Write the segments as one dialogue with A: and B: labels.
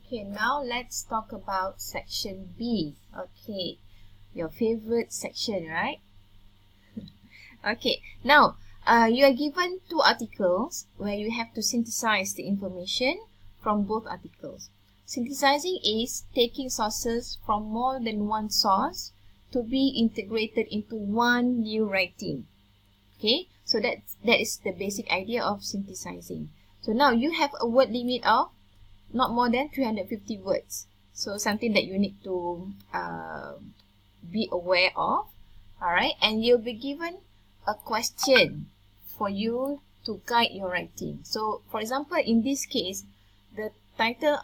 A: Okay, now let's talk about section B. Okay, your favorite section, right? Okay, now you are given two articles where you have to synthesize the information from both articles. Synthesizing is taking sources from more than one source to be integrated into one new writing. Okay, so that is the basic idea of synthesizing. So now you have a word limit of not more than 350 words. So something that you need to be aware of. Alright, and you'll be given a question for you to guide your writing. So for example, in this case, the title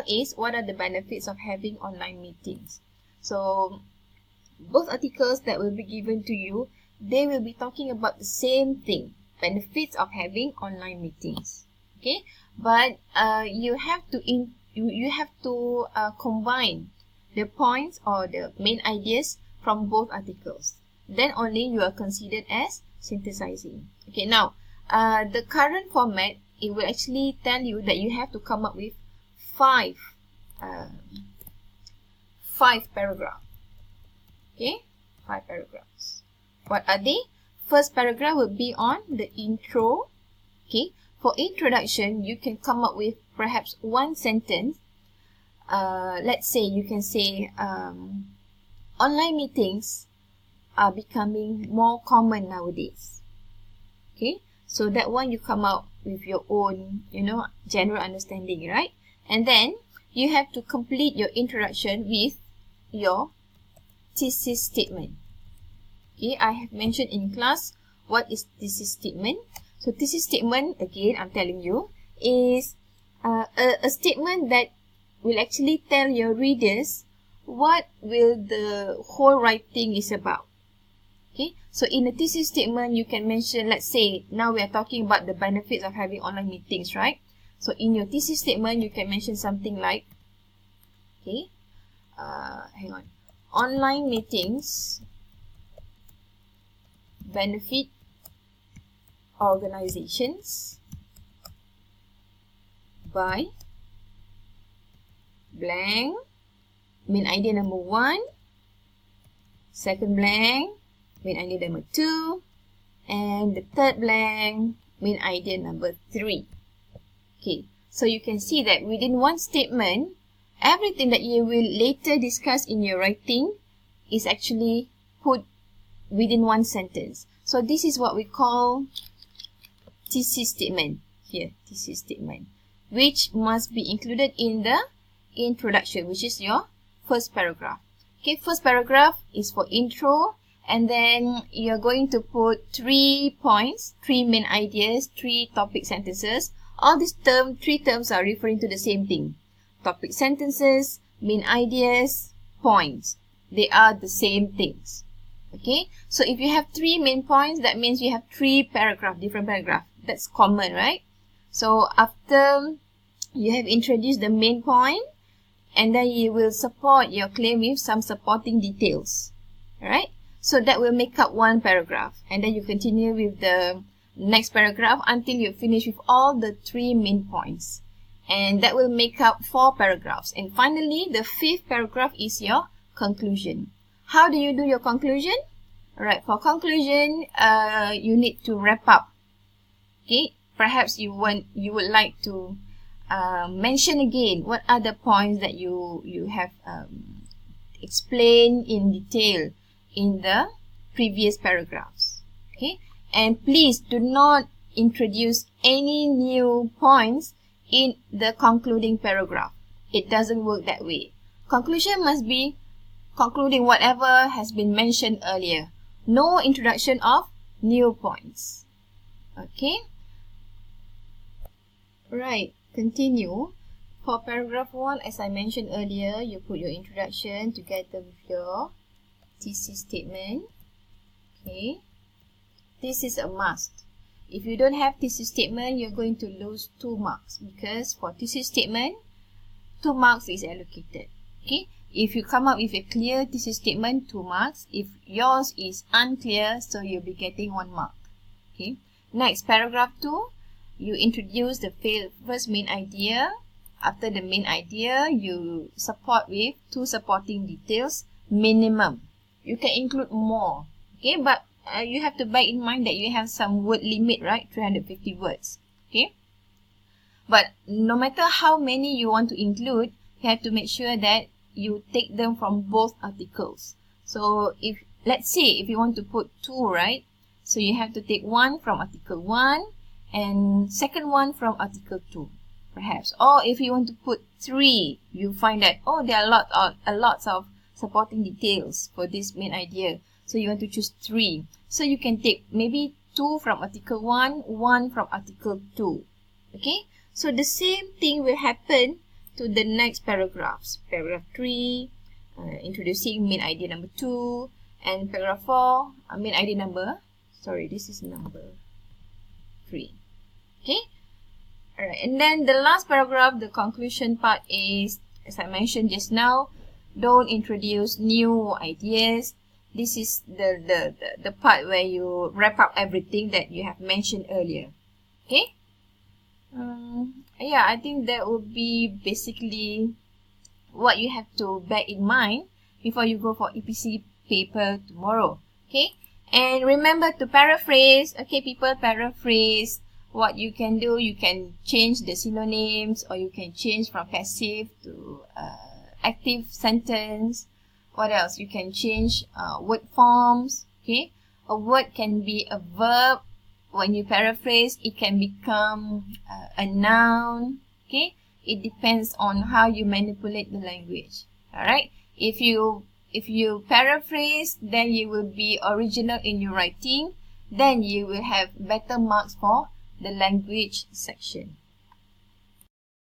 A: is what are the benefits of having online meetings. So both articles that will be given to you, they will be talking about the same thing, benefits of having online meetings. Okay, but you have to combine the points or the main ideas from both articles. Then only you are considered as synthesizing. Okay, now the current format, it will actually tell you that you have to come up with five paragraphs. Okay, 5 paragraphs. What are they? First paragraph will be on the intro. Okay, for introduction, you can come up with perhaps one sentence. Let's say you can say online meetings are becoming more common nowadays. Okay, so that one you come out with your own, general understanding, right? And then you have to complete your introduction with your thesis statement. Okay, I have mentioned in class what is thesis statement. So thesis statement, again, I'm telling you, is a statement that will actually tell your readers what will the whole writing is about. Okay, so in a thesis statement, you can mention, let's say, now we are talking about the benefits of having online meetings, right? So in your thesis statement, you can mention something like, okay, hang on, online meetings benefit organizations by blank, main idea number 1, second blank, main idea number 2, and the third blank, main idea number 3. Okay, so you can see that within one statement, everything that you will later discuss in your writing is actually put within one sentence. So this is what we call thesis statement here, thesis statement, which must be included in the introduction, which is your first paragraph. Okay, first paragraph is for intro, and then you're going to put 3 points, 3 main ideas, 3 topic sentences. All these 3 terms are referring to the same thing. Topic sentences, main ideas, points. They are the same things. Okay, so if you have 3 main points, that means you have 3 paragraphs, different paragraphs. That's common, right? So after you have introduced the main point, and then you will support your claim with some supporting details. Alright, so that will make up 1 paragraph, and then you continue with the next paragraph until you finish with all the 3 main points, and that will make up 4 paragraphs. And finally, the 5th paragraph is your conclusion. How do you do your conclusion? Alright, for conclusion, you need to wrap up. Okay, perhaps you would like to mention again what are the points that you have explained in detail in the previous paragraphs. Okay, and please do not introduce any new points in the concluding paragraph. It doesn't work that way. Conclusion must be concluding whatever has been mentioned earlier. No introduction of new points. Okay? Right, continue. For paragraph 1, as I mentioned earlier, you put your introduction together with your thesis statement. Okay? This is a must. If you don't have thesis statement, you're going to lose 2 marks, because for thesis statement, 2 marks is allocated. Okay? If you come up with a clear thesis statement, 2 marks. If yours is unclear, so you'll be getting 1 mark. Okay. Next, paragraph 2, you introduce the first main idea, After the main idea, you support with 2 supporting details minimum. You can include more, okay, but you have to bear in mind that you have some word limit, right? 350 words, okay? But no matter how many you want to include, you have to make sure that you take them from both articles. So if, let's say, if you want to put 2, right? So you have to take 1 from article 1 and second one from article 2, perhaps. Or if you want to put 3, you find that, oh, there are a lot of supporting details for this main idea. So you want to choose 3. So you can take maybe 2 from article 1, 1 from article 2. Okay? So the same thing will happen to the next paragraphs. Paragraph 3, introducing main idea number 2, and paragraph 4, main idea number, this is number 3. Okay? Alright, and then the last paragraph, the conclusion part is, as I mentioned just now, don't introduce new ideas. This is the part where you wrap up everything that you have mentioned earlier. Okay? Yeah, I think that would be basically what you have to bear in mind before you go for EPC paper tomorrow. Okay? And remember to paraphrase. Okay, people, paraphrase. What you can do, you can change the synonyms, or you can change from passive to active sentence. What else? You can change word forms. Okay? A word can be a verb. When you paraphrase, it can become a noun. Okay? It depends on how you manipulate the language. Alright? If you paraphrase, then you will be original in your writing. Then you will have better marks for the language section.